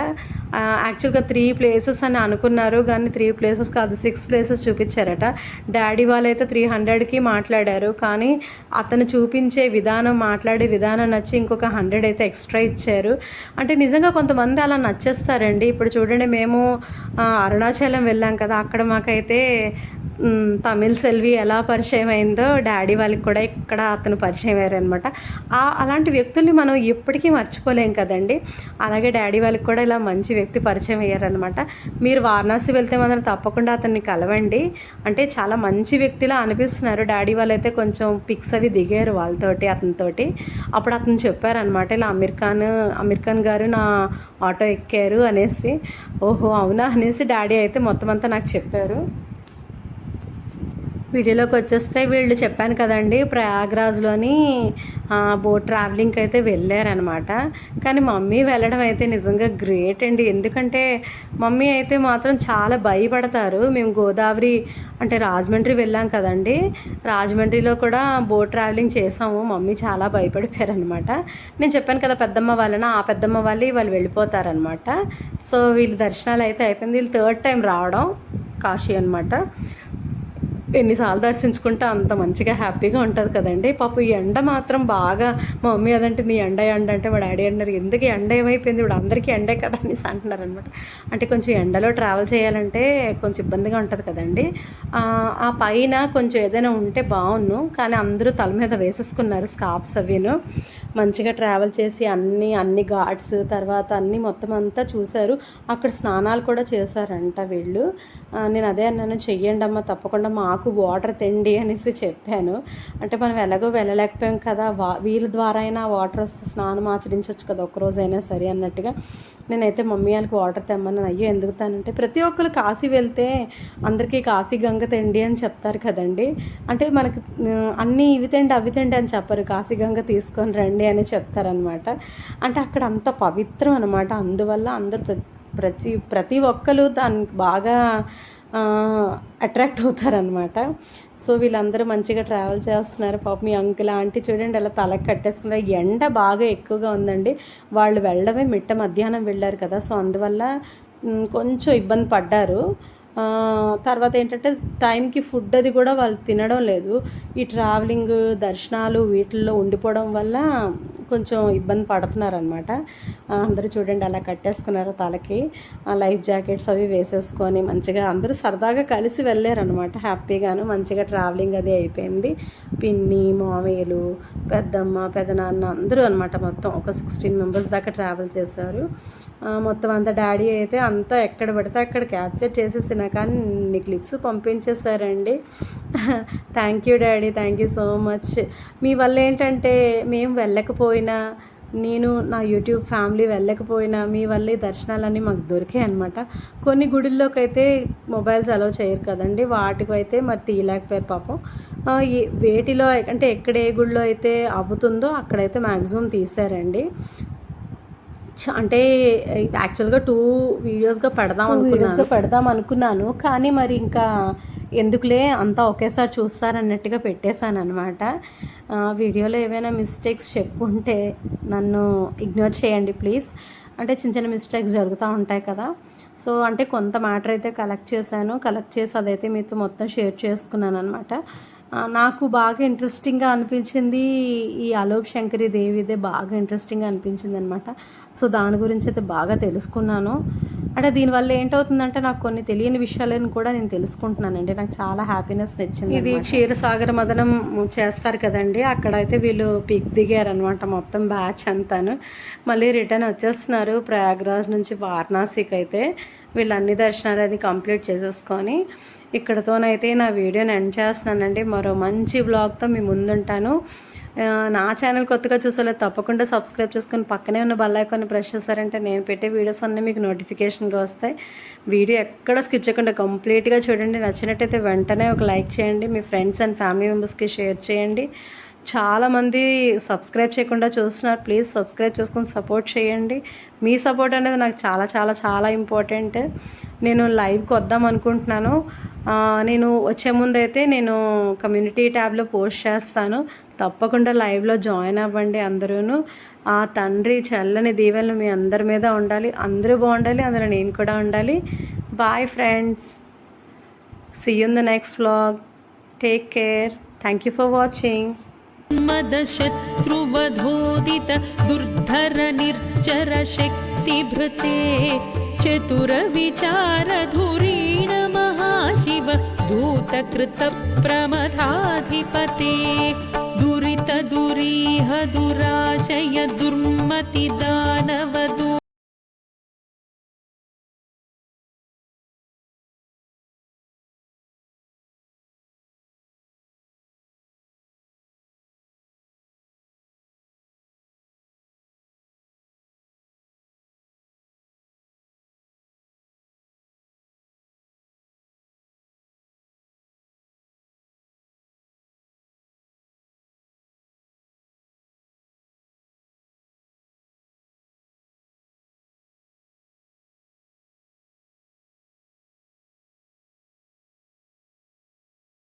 యాక్చువల్గా 3 ప్లేసెస్ అని అనుకున్నారు, కానీ 3 ప్లేసెస్ కాదు 6 ప్లేసెస్ చూపించారట. డాడీ వాళ్ళైతే 300కి మాట్లాడారు, కానీ అతను చూపించే విధానం, మాట్లాడే విధానం నచ్చి ఇంకొక 100 అయితే ఎక్స్ట్రా ఇచ్చారు. అంటే నిజంగా కొంతమంది అలా నచ్చేస్తారండి. ఇప్పుడు చూడండి, మేము అరుణాచలం వెళ్ళాం కదా, అక్కడ మాకైతే తమిళ్ సెల్వి ఎలా పరిచయం అయిందో డాడీ వాళ్ళకి కూడా ఇక్కడ అతను పరిచయం అయ్యారనమాట. అలాంటి వ్యక్తుల్ని మనం ఎప్పటికీ మర్చిపోలేం కదండి. అలాగే డాడీ వాళ్ళకి కూడా ఇలా మంచి వ్యక్తి పరిచయం అయ్యారనమాట. మీరు వారణాసి వెళ్తే మాత్రం తప్పకుండా అతన్ని కలవండి. అంటే చాలా మంచి వ్యక్తిలా అనిపిస్తున్నారు. డాడీ వాళ్ళైతే కొంచెం పిక్స్ అవి దిగారు అతనితోటి. అప్పుడు అతను చెప్పారనమాట, ఇలా అమీర్ ఖాన్ గారు నా ఆటో ఎక్కారు అనేసి. ఓహో అవునా అనేసి డాడీ అయితే మొత్తం అంతా నాకు చెప్పారు. వీడియోలోకి వచ్చేస్తే వీళ్ళు చెప్పాను కదండి, ప్రయాగ్రాజ్లోని బోట్ ట్రావెలింగ్కి అయితే వెళ్ళారనమాట. కానీ మమ్మీ వెళ్ళడం అయితే నిజంగా గ్రేట్ అండి. ఎందుకంటే మమ్మీ అయితే మాత్రం చాలా భయపడతారు. మేము గోదావరి అంటే రాజమండ్రి వెళ్ళాం కదండి, రాజమండ్రిలో కూడా బోట్ ట్రావెలింగ్ చేసాము. మమ్మీ చాలా భయపడిపోయారనమాట. నేను చెప్పాను కదా పెద్దమ్మ ఆ పెద్దమ్మ వాళ్ళు వెళ్ళిపోతారనమాట. సో వీళ్ళు దర్శనాలు అయితే అయిపోయింది. వీళ్ళు 3rd టైం రావడం కాశీ అనమాట. ఎన్నిసార్లు దర్శించుకుంటే అంత మంచిగా హ్యాపీగా ఉంటుంది కదండి. పాపం ఈ ఎండ మాత్రం బాగా, మా మమ్మీ అదంటే నీ ఎండ అంటే మా డాడీ అన్నారు, ఎందుకు ఎండ ఏమైపోయింది, ఇప్పుడు అందరికీ ఎండే కదా అనేసి అంటున్నారు అనమాట. అంటే కొంచెం ఎండలో ట్రావెల్ చేయాలంటే కొంచెం ఇబ్బందిగా ఉంటుంది కదండి. ఆ పైన కొంచెం ఏదైనా ఉంటే బాగున్ను, కానీ అందరూ తల మీద వేసేసుకున్నారు స్కార్ఫ్స్ అవిను. మంచిగా ట్రావెల్ చేసి అన్ని ఘాట్స్ తర్వాత అన్నీ మొత్తం అంతా చూశారు. అక్కడ స్నానాలు కూడా చేశారంట వీళ్ళు. నేను అదే అన్నాను, చెయ్యండి అమ్మ తప్పకుండా, మాకు మాకు వాటర్ తెండి అనేసి చెప్పాను. అంటే మనం ఎలాగో వెళ్ళలేకపోయాం కదా, వీళ్ళ ద్వారా అయినా వాటర్ వస్తే స్నానం ఆచరించవచ్చు కదా ఒక్కరోజైనా సరే అన్నట్టుగా నేనైతే మమ్మీ వాళ్ళకి వాటర్ తెమ్మన్నాను. అయ్యో ఎందుకు తానంటే ప్రతి ఒక్కరు కాశీ వెళ్తే అందరికీ కాశీ గంగ తెండి అని చెప్తారు కదండి. అంటే మనకి అన్నీ ఇవి తెండి అవి తెండి అని చెప్పరు, కాశీ గంగ తీసుకొని రండి అని చెప్తారనమాట. అంటే అక్కడ అంత పవిత్రం అనమాట. అందువల్ల అందరూ ప్రతి ఒక్కరు దానికి బాగా అట్రాక్ట్ అవుతారనమాట. సో వీళ్ళందరూ మంచిగా ట్రావెల్ చేస్తున్నారు. పాపం మీ అంకుల్ ఆంటీ చూడండి అలా తలకు కట్టేసుకున్నారు. ఎండ బాగా ఎక్కువగా ఉందండి. వాళ్ళు వెళ్ళడమే మిట్ట మధ్యాహ్నం వెళ్ళారు కదా, సో అందువల్ల కొంచెం ఇబ్బంది పడ్డారు. తర్వాత ఏంటంటే టైంకి ఫుడ్ అది కూడా వాళ్ళు తినడం లేదు. ఈ ట్రావెలింగ్ దర్శనాలు వీటిల్లో ఉండిపోవడం వల్ల కొంచెం ఇబ్బంది పడుతున్నారనమాట. అందరూ చూడండి అలా కట్టేసుకున్నారు తలకి, లైఫ్ జాకెట్స్ అవి వేసేసుకొని మంచిగా అందరూ సరదాగా కలిసి వెళ్ళారనమాట. హ్యాపీగాను మంచిగా ట్రావెలింగ్ అది అయిపోయింది. పిన్ని, మామయ్యలు, పెద్దమ్మ, పెదనాన్న అందరూ అనమాట. మొత్తం ఒక 16 మెంబర్స్ దాకా ట్రావెల్ చేశారు. మొత్తం అంతా డాడీ అయితే అంతా ఎక్కడ పడితే అక్కడ క్యాప్చర్ చేసేసిన కానీ నీ క్లిప్స్ పంపించేశారండి. Thank you daddy, thank you so much. మీ వల్ల ఏంటంటే మేము వెళ్ళకపోయినా, నేను నా యూట్యూబ్ ఫ్యామిలీ వెళ్ళకపోయినా మీ వల్ల ఈ దర్శనాలన్నీ మాకు దొరికాయి అనమాట. కొన్ని గుడిల్లోకి అయితే మొబైల్స్ అలౌ చేయరు కదండి, వాటికి అయితే మరి తీయలేకపోయారు పాపం. వేటిలో అంటే ఎక్కడ ఏ గుడిలో అయితే అవ్వుతుందో అక్కడైతే మ్యాక్సిమం తీశారండి. అంటే యాక్చువల్గా 2 వీడియోస్గా పెడదాం అనుకున్నాను కానీ మరి ఇంకా ఎందుకులే అంతా ఒకేసారి చూస్తారన్నట్టుగా పెట్టేశాను అనమాట. వీడియోలో ఏమైనా మిస్టేక్స్ చెప్పుంటే నన్ను ఇగ్నోర్ చేయండి ప్లీజ్. అంటే చిన్న చిన్న మిస్టేక్స్ జరుగుతూ ఉంటాయి కదా. సో అంటే కొంత మ్యాటర్ అయితే కలెక్ట్ చేసి అదైతే మీతో మొత్తం షేర్ చేసుకున్నాను అనమాట. నాకు బాగా ఇంట్రెస్టింగ్గా అనిపించింది ఈ అలోప్ శంకరి దేవిదే బాగా ఇంట్రెస్టింగ్గా అనిపించింది అనమాట. సో దాని గురించి అయితే బాగా తెలుసుకున్నాను. అంటే దీనివల్ల ఏంటవుతుందంటే నాకు కొన్ని తెలియని విషయాలను కూడా నేను తెలుసుకుంటున్నానండి. నాకు చాలా హ్యాపీనెస్ ఇచ్చింది. ఇది క్షీరసాగర మదనం చేస్తారు కదండి, అక్కడైతే వీళ్ళు పిక్ దిగారనమాట మొత్తం బ్యాచ్ అంతాను. మళ్ళీ రిటర్న్ వచ్చేస్తున్నారు ప్రయాగ్రాజ్ నుంచి వారణాసికి. అయితే వీళ్ళు అన్ని దర్శనాలు అది కంప్లీట్ చేసేసుకొని ఇక్కడతోనైతే నా వీడియోని ఎండ్ చేస్తున్నానండి. మరో మంచి బ్లాగ్తో మీ ముందుంటాను. నా ఛానల్ కొత్తగా చూసేలేదు తప్పకుండా సబ్స్క్రైబ్ చేసుకొని పక్కనే ఉన్న బెల్ ఐకాన్ని ప్రెస్ చేశారంటే నేను పెట్టే వీడియోస్ అన్నీ మీకు నోటిఫికేషన్గా వస్తాయి. వీడియో ఎక్కడ స్కిప్ చేయకుండా కంప్లీట్గా చూడండి. నచ్చినట్టయితే వెంటనే ఒక లైక్ చేయండి, మీ ఫ్రెండ్స్ అండ్ ఫ్యామిలీ మెంబర్స్కి షేర్ చేయండి. చాలామంది సబ్స్క్రైబ్ చేయకుండా చూస్తున్నారు, ప్లీజ్ సబ్స్క్రైబ్ చేసుకొని సపోర్ట్ చేయండి. మీ సపోర్ట్ అనేది నాకు చాలా చాలా చాలా ఇంపార్టెంట్. నేను లైవ్కి వద్దాం అనుకుంటున్నాను. నేను వచ్చే ముందైతే నేను కమ్యూనిటీ ట్యాబ్లో పోస్ట్ చేస్తాను, తప్పకుండా లైవ్లో జాయిన్ అవ్వండి అందరూ. ఆ తండ్రి చల్లని దీవెనలు మీ అందరి మీద ఉండాలి, అందరూ బాగుండాలి, అందులో నేను కూడా ఉండాలి. Bye friends, see you in the next vlog. Take care. Thank you for watching. मदशत्रुवधोदित दुर्धर निर्जर शक्तिभृते चतुरविचारधुरीण महाशिव धूतकृत प्रमथाधिपते दुरित दुरीह दुराशय दुर्मतिदान